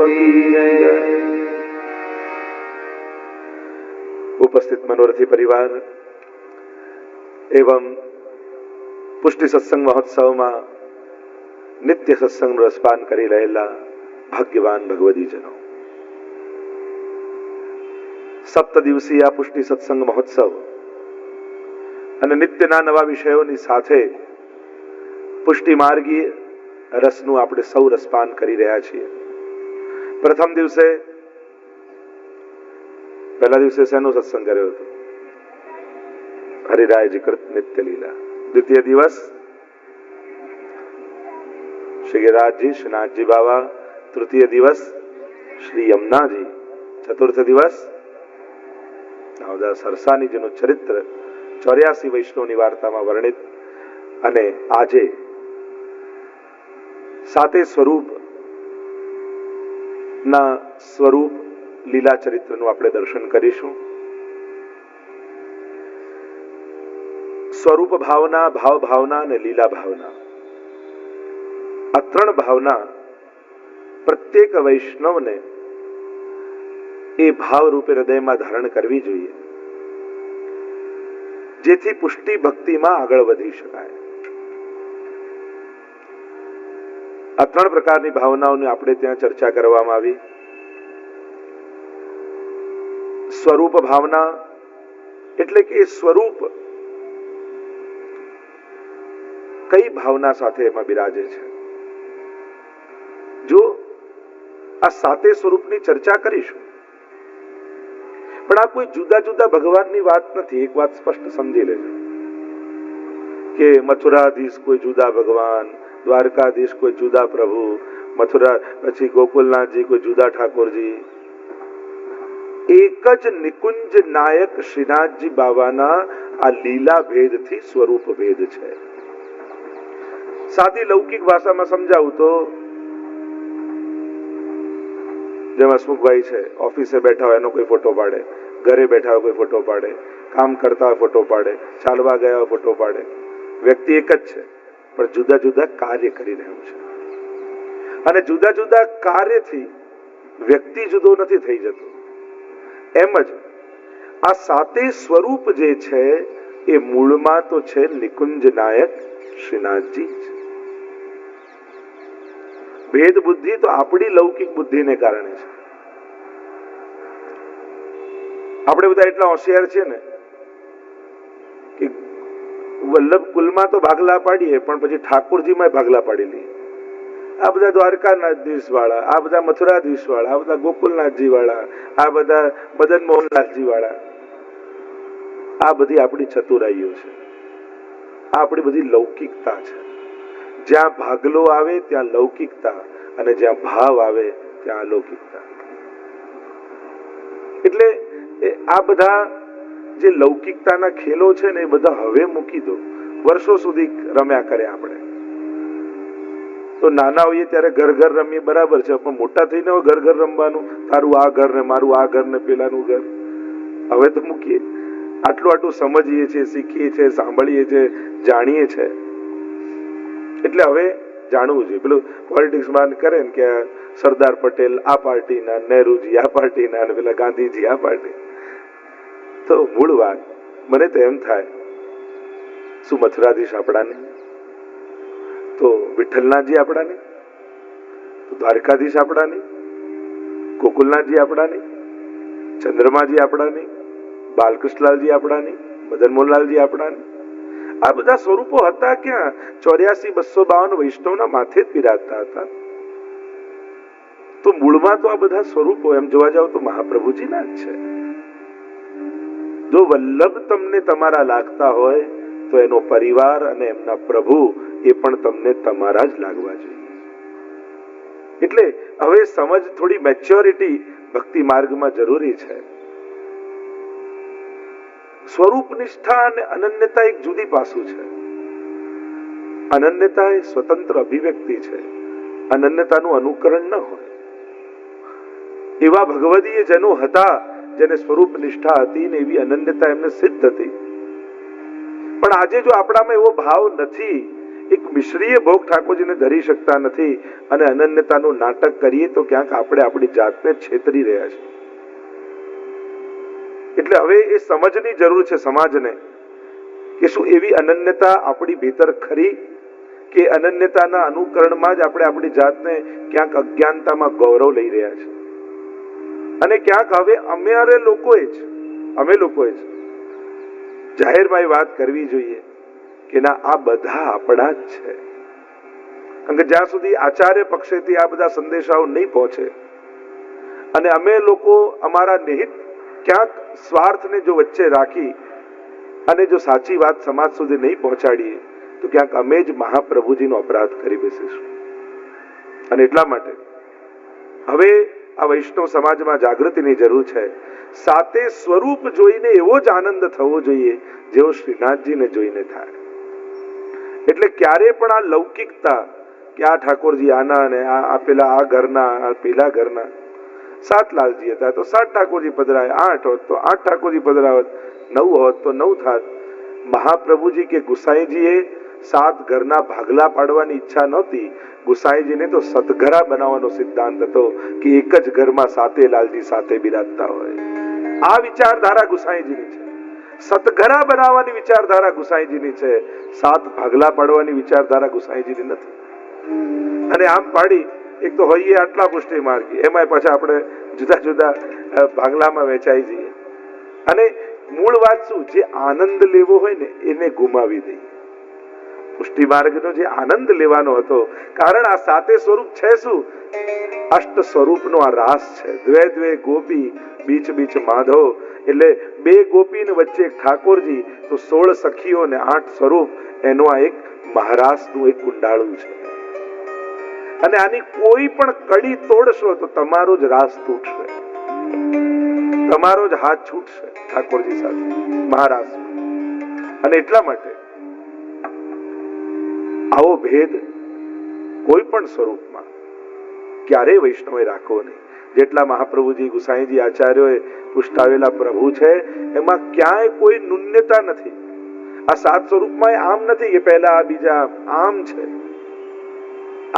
की जय। ઉપસ્થિત મનોરથી પરિવાર એવં પુષ્ટિ સત્સંગ મહોત્સવમાં નિત્ય સત્સંગનું રસપાન કરી રહેલા ભાગ્યવાન ભગવદીજનો, સપ્ત દિવસીય પુષ્ટિ સત્સંગ મહોત્સવ અને નિત્યના નવા વિષયોની સાથે પુષ્ટિ માર્ગીય રસનું આપણે સૌ રસપાન કરી રહ્યા છીએ. પ્રથમ દિવસે પહેલા દિવસે શેનો સત્સંગ કર્યો હતો? હરિરાયજી કૃત નિત્ય લીલા. દ્વિતીય દિવસ શ્રી ગિરિરાજજી, શ્રીનાથજી બાબા. તૃતીય દિવસ શ્રી યમુનાજી. ચતુર્થ દિવસ નામદાસ સરસાનીજીનું ચરિત્ર 84 વૈષ્ણવની વાર્તામાં વર્ણિત. અને આજે સાતે સ્વરૂપ ના સ્વરૂપ લીલા ચરિત્રનું આપણે દર્શન કરીશું. સ્વરૂપ ભાવના, ભાવ ભાવના અને લીલા ભાવના, આ ત્રણ ભાવના પ્રત્યેક વૈષ્ણવને એ ભાવ રૂપે હૃદયમાં ધારણ કરવી જોઈએ, જેથી પુષ્ટિ ભક્તિમાં આગળ વધી શકાય. આ ત્રણ પ્રકારની ભાવનાઓની આપણે ત્યાં ચર્ચા કરવામાં આવી. સ્વરૂપ ભાવના એટલે કે સ્વરૂપ કઈ ભાવના સાથે એમાં બિરાજે છે. જો આ સાતે સ્વરૂપની ચર્ચા કરીશું, પણ આ કોઈ જુદા જુદા ભગવાનની વાત નથી. એક વાત સ્પષ્ટ સમજી લેજો કે મથુરાધીશ કોઈ જુદા ભગવાન, દ્વારકાધીશ કોઈ જુદા પ્રભુ, મથુરા પછી ગોકુલનાથજી કોઈ જુદા ઠાકોરજી. એક જ નિકુંજ નાયક શ્રીનાથજી બાબાના આ લીલા ભેદથી સ્વરૂપ ભેદ છે. સાદી લૌકિક ભાષામાં સમજાવું તો, જેમ હસમુખભાઈ છે, ઓફિસે બેઠા હોય એનો કોઈ ફોટો પાડે, ઘરે બેઠા હોય કોઈ ફોટો પાડે, કામ કરતા હોય ફોટો પાડે, ચાલવા ગયા હોય ફોટો પાડે. વ્યક્તિ એક જ છે, પણ જુદા જુદા કાર્ય કરી રહ્યું છે. અને જુદા જુદા કાર્યથી વ્યક્તિ જુદો નથી થઈ જતો. એમ જ આ સાતે સ્વરૂપ જે છે એ મૂળમાં તો છે નિકુંજ નાયક શ્રીનાથજી છે. ભેદ બુદ્ધિ તો આપણી લૌકિક બુદ્ધિને કારણે છે. આપણે બધા એટલા હોશિયાર છે ને કે વલ્લભ કુલમાં તો ભાગલા પાડીએ, પણ પછી ઠાકોરજીમાં ભાગલા પાડી લઈએ. આ બધા દ્વારકાનાથધીશ વાળા, આ બધા મથુરાધીશ વાળા, આ બધા ગોકુલનાથજી વાળા, આ બધા મદન મોહનલાલજી વાળા. આ બધી આપણી ચતુરાઈઓ છે, આ આપણી બધી લૌકિકતા છે. જ્યાં ભાગલો આવે ત્યાં લૌકિકતા, અને જ્યાં ભાવ આવે ત્યાં અલૌકિકતા. એટલે આ બધા જે લૌકિકતાના ખેલો છે ને એ બધા હવે મૂકી દો. વર્ષો સુધી રમ્યા કરે આપણે તો. નાના હોઈએ ત્યારે ઘર ઘર રમીએ, બરાબર છે, પણ મોટા થઈને ઘર ઘર રમવાનું, તારું આ ઘર ને મારું આ ઘર ને પેલાનું ઘર, હવે તો મૂકીએ. આટલું સમજીએ છીએ, શીખીએ છીએ, સાંભળીએ છીએ, જાણીએ છીએ. એટલે હવે જાણવું જોઈએ. પેલું પોલિટિક્સમાં કરે ને કે સરદાર પટેલ આ પાર્ટીના, નહેરુજી આ પાર્ટીના, અને પેલા ગાંધીજી આ પાર્ટી. તો મૂળ વાત મને તો એમ થાય, શું મથુરાધીશ આપણાને? તો વિઠ્ઠલનાથજી આપણાને? તો દ્વારકાધીશ આપણાને? ગોકુલનાથજી આપણાને? ચંદ્રમાજી આપણાને? બાલકૃષ્ણલાલજી આપણાને? મદન મોહનલાલજી આપણાને? આ બધા સ્વરૂપો હતા ક્યાં? 84-252 વૈષ્ણવના માથે જ બિરાજતા હતા. તો મૂળમાં તો આ બધા સ્વરૂપો એમ જોવા જાવ તો મહાપ્રભુજીના જ છે. જો વલ્લભ તમને તમારા લાગતા હોય તો એનો પરિવાર અને એમના પ્રભુ એ પણ તમને તમારા જ લાગવા જોઈએ. એટલે હવે સમજ, થોડી મેચ્યોરિટી ભક્તિ માર્ગમાં જરૂરી છે. સ્વરૂપ નિષ્ઠા અને અનન્યતા એક જુદી પાસું છે. અનન્યતા એ સ્વતંત્ર અભિવ્યક્તિ છે, અનન્યતાનું અનુકરણ ન હોય. એવા ભગવદીય જનો હતા જેને સ્વરૂપ નિષ્ઠા હતી ને એવી અનન્યતા એમને સિદ્ધ હતી. પણ આજે જો આપણામાં એવો ભાવ નથી, એક મિશ્રીય ભોગ ઠાકોરજીને ધરી શકતા નથી અને અનન્યતાનું નાટક કરીએ તો ક્યાંક આપણે આપણી જાતને છેતરી રહ્યા છીએ. એટલે હવે એ સમજની જરૂર છે સમાજને કે શું એવી અનન્યતા આપણી ભીતર ખરી કે અનન્યતાના અનુકરણમાં જ આપણે આપણી જાતને ક્યાંક અજ્ઞાનતામાં ગૌરવ લઈ રહ્યા છે. અને ક્યાંક હવે અમે લોકોએ જ જાહેરમાં એ વાત કરવી જોઈએ કે ના, આ બધા આપણા જ છે. કારણ કે જ્યાં સુધી આચાર્ય પક્ષેથી આ બધા સંદેશાઓ નહીં પહોંચે અને અમે લોકો અમારા નિહિત ક્યાંક સ્વાર્થને જો વચ્ચે રાખી અને જો સાચી વાત સમાજ સુધી નહીં પહોંચાડીએ તો ક્યાંક અમે જ મહાપ્રભુજીનો અપરાધ કરી બેસીશું. અને એટલા માટે હવે આ વૈષ્ણવ સમાજમાં જાગૃતિની જરૂર છે. સાતે સ્વરૂપ જોઈને એવો જ આનંદ થવો જોઈએ જેવો શ્રીનાથજીને જોઈને થાય. એટલે ક્યારે પણ આ લૌકિકતા કે આ ઠાકોરજી આના અને આ પેલા આ ઘરના આ પેલા ઘરના, 7 લાલજી હતા તો 7 ઠાકોરજી પધરાય, 8 હોત તો 8 ઠાકોરજી પધરાવત, 9 હોત તો 9 થાત. મહાપ્રભુજી કે ગુસાઈજીએ 7 ઘરના ભાગલા પાડવાની ઈચ્છા નહોતી. ગુસાઈજીને તો સતઘરા બનાવવાનો સિદ્ધાંત હતો કે એક જ ઘરમાં 7 લાલજી સાથે બિરાજતા હોય. આ વિચારધારા ગુસાઈજીની છે. સતઘરા બનાવવાની વિચારધારા ગુસાઈજીની છે. 7 ભાગલા પાડવાની વિચારધારા ગુસાઈજીની નથી. અને આમ પાડી એક તો હોઈએ આટલા પુષ્ટિ માર્ગી, એમાં પછી આપણે જુદા જુદા ભાગલામાં વેચાઈ જઈએ. અને મૂળ વાત શું, જે આનંદ લેવો હોય ને એને ગુમાવી દઈએ. પુષ્ટિ માર્ગનો જે આનંદ લેવાનો હતો, કારણ આ 7 સ્વરૂપ છે શું, અષ્ટ સ્વરૂપનો આ રાસ છે. દ્વે દ્વે ગોપી બીચ બીચ માધવ, એટલે 2 ગોપી ને વચ્ચે એક ઠાકોરજી, તો 16 સખીઓ ને 8 સ્વરૂપ, એનો આ એક મહારાસનું એક કુંડાળું છે. અને આની કોઈ પણ કડી તોડશો તો તમારો જ રાસ તૂટશે, તમારો જ હાથ છૂટશે ઠાકોરજી સાથે મહારાસ. અને એટલા માટે આવો ભેદ કોઈ પણ સ્વરૂપમાં ક્યારેય વૈષ્ણવે રાખવો નહીં. જેટલા મહાપ્રભુજી, ગુસાઈજી, આચાર્યોએ પુષ્ટાવેલા પ્રભુ છે એમાં ક્યાંય કોઈ ન્યૂનતા નથી. આ 7 સ્વરૂપમાં આમ નથી કે પહેલા આ બીજા, આમ છે.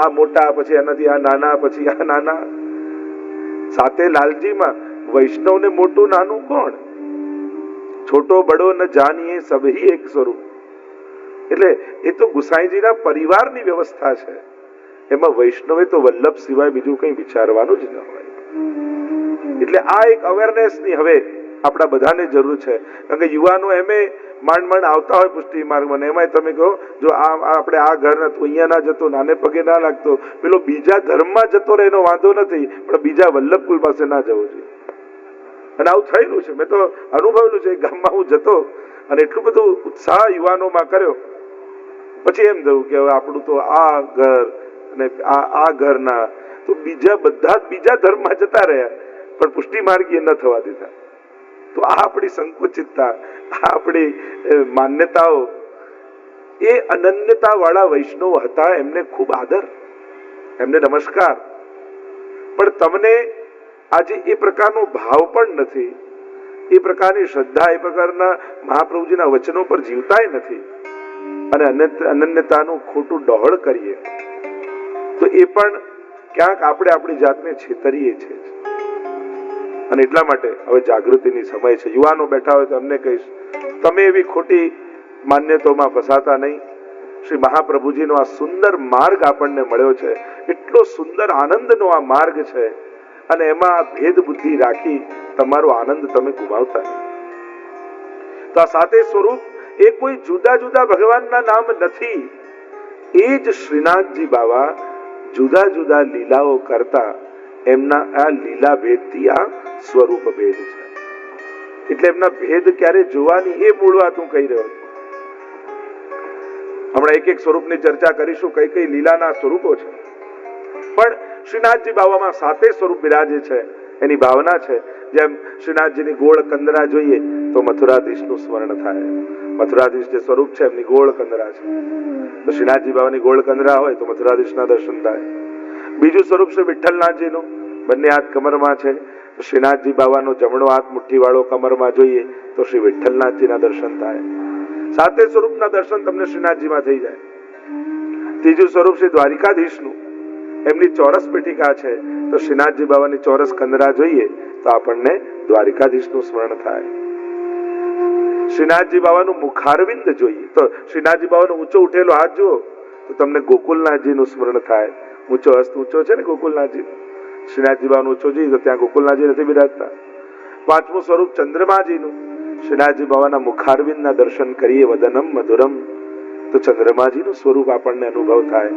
આ મોટા પછી આનાથી આ નાના પછી આ નાના. 7 લાલજીમાં વૈષ્ણવને મોટું નાનું કોણ? છોટો બડો ન જાણીએ સભી એક સ્વરૂપ. એટલે એ તો ગુસાઈજીના પરિવારની વ્યવસ્થા છે. એમાં વૈષ્ણવે તો વલ્લભ સિવાય બીજું કંઈ વિચારવાનું જ ન હોય. એટલે આ એક અવેરનેસની હવે આપણા બધાને જરૂર છે. કારણ કે યુવાનો એમે માંડ આવતા હોય પુષ્ટિ માર્ગમાં, એમાંય તમે કહો જો આપણે આ ઘર નતું, અહીંયા ના જતો, નાને પગે ના લાગતો, પેલો બીજા ધર્મમાં જતો રહે એનો વાંધો નથી, પણ બીજા વલ્લભકુલ પાસે ના જવો જોઈએ. અને આવું થયેલું છે, મેં તો અનુભવેલું છે. ગામમાં હું જતો અને એટલું બધું ઉત્સાહ યુવાનોમાં કર્યો, પછી એમ થયું કે હવે આપણું તો આ ઘર અને આ ઘરના, તો બીજા બધા બીજા ધર્મમાં જતા રહ્યા પણ પુષ્ટિ માર્ગીય ન થવા દીધા. તો આ આપણી સંકુચિતતા, આ આપણી માન્યતાઓ, એ અનન્યતા વાળા વૈષ્ણવ હતા, એમને ખૂબ આદર, એમને નમસ્કાર. પણ તમને આજે એ પ્રકારનો ભાવ પણ નથી, એ પ્રકારની શ્રદ્ધા, એ પ્રકારના મહાપ્રભુજીના વચનો પર જીવતાય નથી, અને અનન્યતાનું ખોટું ડહોળ કરીએ તો એ પણ ક્યાંક આપણે આપણી જાતને છેતરીએ છીએ. અને એટલા માટે હવે જાગૃતિની સમય છે. યુવાનો બેઠા હોય તો અમને કહીશ, તમે એવી ખોટી માન્યતાઓમાં ફસાતા નહીં. શ્રી મહાપ્રભુજીનો આ સુંદર માર્ગ આપણને મળ્યો છે, એટલો સુંદર આનંદનો આ માર્ગ છે, અને એમાં ભેદ બુદ્ધિ રાખી તમારો આનંદ તમે ગુમાવતા નહીં. તો આ 7 સ્વરૂપ એ કોઈ જુદા જુદા ભગવાનના નામ નથી. એ જ શ્રીનાથજી બાવા જુદા જુદા લીલાઓ કરતા, એમના આ લીલા ભેદથી આ સ્વરૂપ ભેદ છે. એટલે એમના ભેદ ક્યારે જોવાની, એ મૂળ વાત હું કહી રહ્યો છું. હમણાં એક સ્વરૂપની ચર્ચા કરીશું, કઈ કઈ લીલાના સ્વરૂપો છે. પણ શ્રીનાથજી બાવામાં 7 સ્વરૂપ બિરાજે છે, એની ભાવના છે. જેમ શ્રીનાથજીની ગોળ કંદરા જોઈએ તો મથુરાધીશનું સ્મરણ થાય. મથુરાધીશ જે સ્વરૂપ છે એમની ગોળ કંદરા છે, તો શ્રીનાથજી બાવાની ગોળ કંદરા હોય તો મથુરાધીશના દર્શન થાય. બીજું સ્વરૂપ છે વિઠ્ઠલનાથજીનું, બંને હાથ કમરમાં છે, તો શ્રીનાથજી બાવાનો જમણો હાથ મુઠ્ઠી વાળો કમરમાં જોઈએ તો શ્રી વિઠ્ઠલનાથજીના દર્શન થાય. 7 સ્વરૂપના દર્શન તમને શ્રીનાથજીમાં થઈ જાય. ત્રીજું સ્વરૂપ શ્રી દ્વારિકાધીશનું, એમની ચોરસ પીઠિકા છે, તો શ્રીનાથજી બાબાની ચોરસ કંદરા જોઈએ તો આપણને દ્વારિકાધીશનું સ્મરણ થાય. શ્રીનાથજી બાબાનું મુખારવિંદ જોઈએ તો શ્રીનાથજી બાબાનો ઊંચો ઉઠેલો હાથ જુઓ તો તમને ગોકુલનાથજીનું સ્મરણ થાય. ઊંચો હસ્ત ઊંચો છે ને ગોકુલનાથજી, શ્રીનાથજી બાબાનો ઊંચો જોઈએ તો ત્યાં ગોકુલનાથજી નથી બિરાજતા. પાંચમું સ્વરૂપ ચંદ્રમાજીનું, શ્રીનાથજી બાબાના મુખારવિંદના દર્શન કરીએ વદનમ મધુરમ તો ચંદ્રમાજીનું સ્વરૂપ આપણને અનુભવ થાય.